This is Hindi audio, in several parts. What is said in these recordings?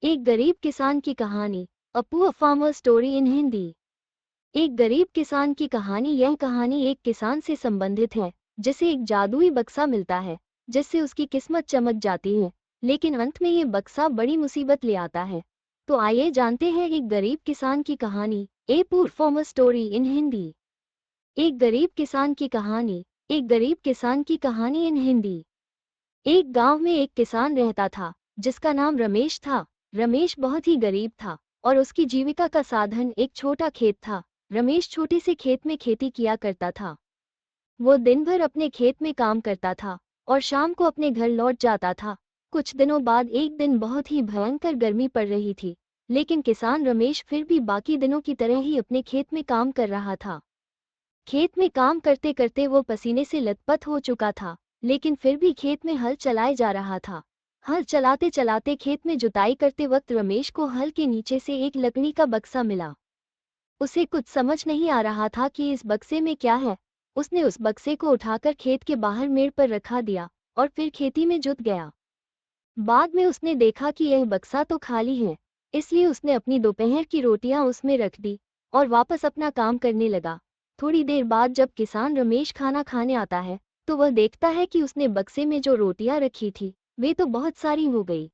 एक गरीब किसान की कहानी। A poor farmer story in Hindi. एक गरीब किसान की कहानी। यह कहानी एक किसान से संबंधित है जिसे एक जादुई बक्सा मिलता है जिससे उसकी किस्मत चमक जाती है, लेकिन अंत में ये बक्सा बड़ी मुसीबत ले आता है। तो आइए जानते हैं एक गरीब किसान की कहानी। A poor farmer story in Hindi. एक गरीब किसान की कहानी। एक गरीब किसान की कहानी इन हिंदी। एक गांव में एक किसान रहता था जिसका नाम रमेश था। रमेश बहुत ही गरीब था और उसकी जीविका का साधन एक छोटा खेत था। रमेश छोटे से खेत में खेती किया करता था। वो दिन भर अपने खेत में काम करता था और शाम को अपने घर लौट जाता था। कुछ दिनों बाद एक दिन बहुत ही भयंकर गर्मी पड़ रही थी, लेकिन किसान रमेश फिर भी बाकी दिनों की तरह ही अपने खेत में काम कर रहा था। खेत में काम करते करते वो पसीने से लथपथ हो चुका था, लेकिन फिर भी खेत में हल चलाए जा रहा था। हल चलाते चलाते खेत में जुताई करते वक्त रमेश को हल के नीचे से एक लकड़ी का बक्सा मिला। उसे कुछ समझ नहीं आ रहा था कि इस बक्से में क्या है। उसने उस बक्से को उठाकर खेत के बाहर मेड़ पर रखा दिया और फिर खेती में जुट गया। बाद में उसने देखा कि यह बक्सा तो खाली है, इसलिए उसने अपनी दोपहर की रोटियां उसमें रख दी और वापस अपना काम करने लगा। थोड़ी देर बाद जब किसान रमेश खाना खाने आता है तो वह देखता है कि उसने बक्से में जो रोटियां रखी थी वे तो बहुत सारी हो गई।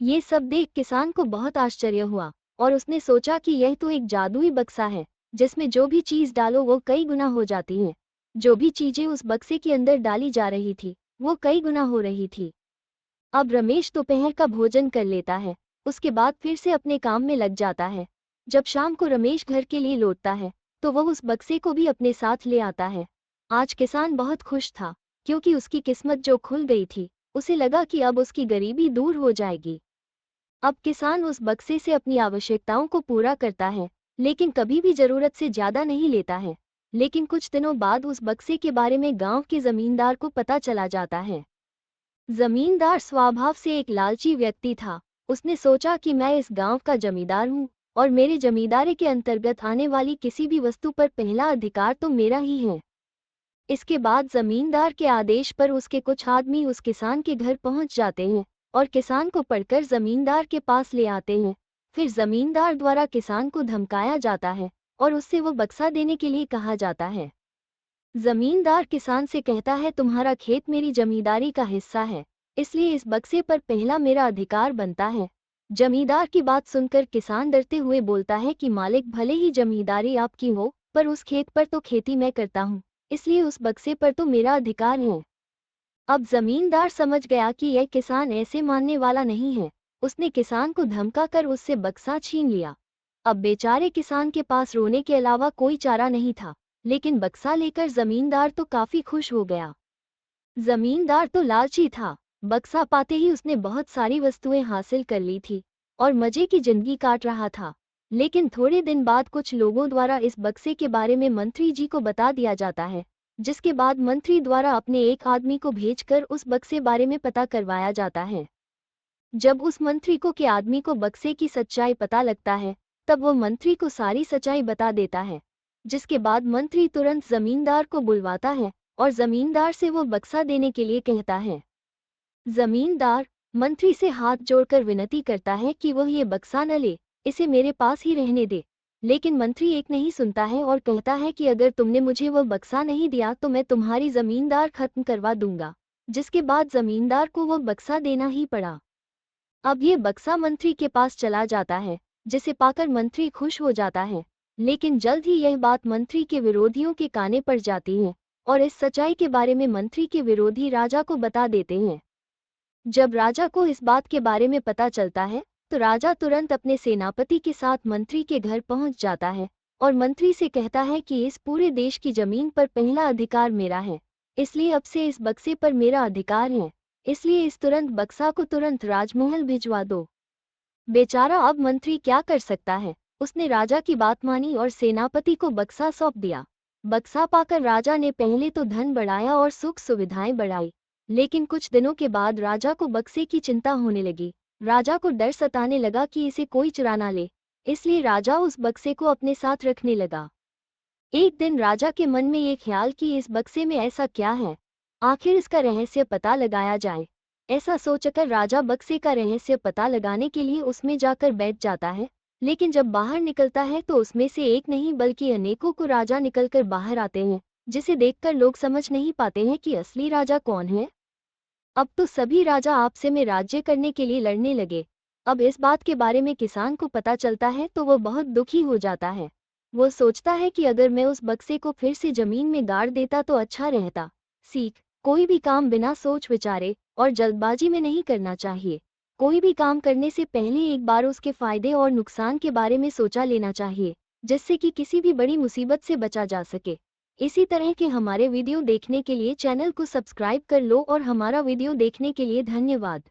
ये सब देख किसान को बहुत आश्चर्य हुआ और उसने सोचा कि यह तो एक जादुई बक्सा है जिसमें जो भी चीज डालो वो कई गुना हो जाती है। जो भी चीजें उस बक्से के अंदर डाली जा रही थी वो कई गुना हो रही थी। अब रमेश दोपहर का भोजन कर लेता है, उसके बाद फिर से अपने काम में लग जाता है। जब शाम को रमेश घर के लिए लौटता है तो वह उस बक्से को भी अपने साथ ले आता है। आज किसान बहुत खुश था क्योंकि उसकी किस्मत जो खुल गई थी, उसे लगा कि अब उसकी गरीबी दूर हो जाएगी। अब किसान उस बक्से से अपनी आवश्यकताओं को पूरा करता है, लेकिन कभी भी जरूरत से ज्यादा नहीं लेता है। लेकिन कुछ दिनों बाद उस बक्से के बारे में गांव के जमींदार को पता चला जाता है। जमींदार स्वभाव से एक लालची व्यक्ति था। उसने सोचा कि मैं इस गांव का जमींदार हूँ और मेरे जमींदारी के अंतर्गत आने वाली किसी भी वस्तु पर पहला अधिकार तो मेरा ही है। इसके बाद जमींदार के आदेश पर उसके कुछ आदमी उस किसान के घर पहुंच जाते हैं और किसान को पकड़कर जमींदार के पास ले आते हैं। फिर जमींदार द्वारा किसान को धमकाया जाता है और उससे वो बक्सा देने के लिए कहा जाता है। जमींदार किसान से कहता है, तुम्हारा खेत मेरी जमींदारी का हिस्सा है, इसलिए इस बक्से पर पहला मेरा अधिकार बनता है। जमींदार की बात सुनकर किसान डरते हुए बोलता है कि मालिक, भले ही जमींदारी आपकी हो पर उस खेत पर तो खेती मैं करता हूँ, इसलिए उस बक्से पर तो मेरा अधिकार है। अब जमींदार समझ गया कि यह किसान ऐसे मानने वाला नहीं है। उसने किसान को धमकाकर उससे बक्सा छीन लिया। अब बेचारे किसान के पास रोने के अलावा कोई चारा नहीं था, लेकिन बक्सा लेकर जमींदार तो काफी खुश हो गया। जमींदार तो लालची था, बक्सा पाते ही उसने बहुत सारी वस्तुएं हासिल कर ली थी और मजे की जिंदगी काट रहा था। लेकिन थोड़े दिन बाद कुछ लोगों द्वारा इस बक्से के बारे में मंत्री जी को बता दिया जाता है, जिसके बाद मंत्री द्वारा अपने एक आदमी को भेजकर उस बक्से बारे में पता करवाया जाता है। जब उस मंत्री को के आदमी को बक्से की सच्चाई पता लगता है, तब वो मंत्री को सारी सच्चाई बता देता है, जिसके बाद मंत्री तुरंत जमींदार को बुलवाता है और जमींदार से वो बक्सा देने के लिए कहता है। जमींदार मंत्री से हाथ जोड़कर विनती करता है कि वह ये बक्सा न ले, इसे मेरे पास ही रहने दे। लेकिन मंत्री एक नहीं सुनता है और कहता है कि अगर तुमने मुझे वह बक्सा नहीं दिया तो मैं तुम्हारी जमींदार खत्म करवा दूंगा। जिसके बाद जमींदार को वह बक्सा देना ही पड़ा। अब ये बक्सा मंत्री के पास चला जाता है, जिसे पाकर मंत्री खुश हो जाता है। लेकिन जल्द ही यह बात मंत्री के विरोधियों के काने पड़ जाती है और इस सच्चाई के बारे में मंत्री के विरोधी राजा को बता देते हैं। जब राजा को इस बात के बारे में पता चलता है तो राजा तुरंत अपने सेनापति के साथ मंत्री के घर पहुंच जाता है और मंत्री से कहता है कि इस पूरे देश की जमीन पर पहला अधिकार मेरा है, इसलिए अब से इस बक्से पर मेरा अधिकार है, इसलिए इस तुरंत बक्सा को तुरंत राजमहल भिजवा दो। बेचारा अब मंत्री क्या कर सकता है, उसने राजा की बात मानी और सेनापति को बक्सा सौंप दिया। बक्सा पाकर राजा ने पहले तो धन बढ़ाया और सुख सुविधाएं बढ़ाई, लेकिन कुछ दिनों के बाद राजा को बक्से की चिंता होने लगी। राजा को डर सताने लगा कि इसे कोई चुरा ना ले, इसलिए राजा उस बक्से को अपने साथ रखने लगा। एक दिन राजा के मन में ये ख्याल कि इस बक्से में ऐसा क्या है, आखिर इसका रहस्य पता लगाया जाए। ऐसा सोचकर राजा बक्से का रहस्य पता लगाने के लिए उसमें जाकर बैठ जाता है। लेकिन जब बाहर निकलता है तो उसमें से एक नहीं बल्कि अनेकों को राजा निकलकर बाहर आते हैं, जिसे देखकर लोग समझ नहीं पाते हैं कि असली राजा कौन है। अब तो सभी राजा आपसे में राज्य करने के लिए लड़ने लगे। अब इस बात के बारे में किसान को पता चलता है तो वो बहुत दुखी हो जाता है। वो सोचता है कि अगर मैं उस बक्से को फिर से जमीन में गाड़ देता तो अच्छा रहता। सीख: कोई भी काम बिना सोच विचारे और जल्दबाजी में नहीं करना चाहिए। कोई भी काम करने से पहले एक बार उसके फायदे और नुकसान के बारे में सोचा लेना चाहिए, जिससे कि किसी भी बड़ी मुसीबत से बचा जा सके। इसी तरह के हमारे वीडियो देखने के लिए चैनल को सब्सक्राइब कर लो और हमारा वीडियो देखने के लिए धन्यवाद।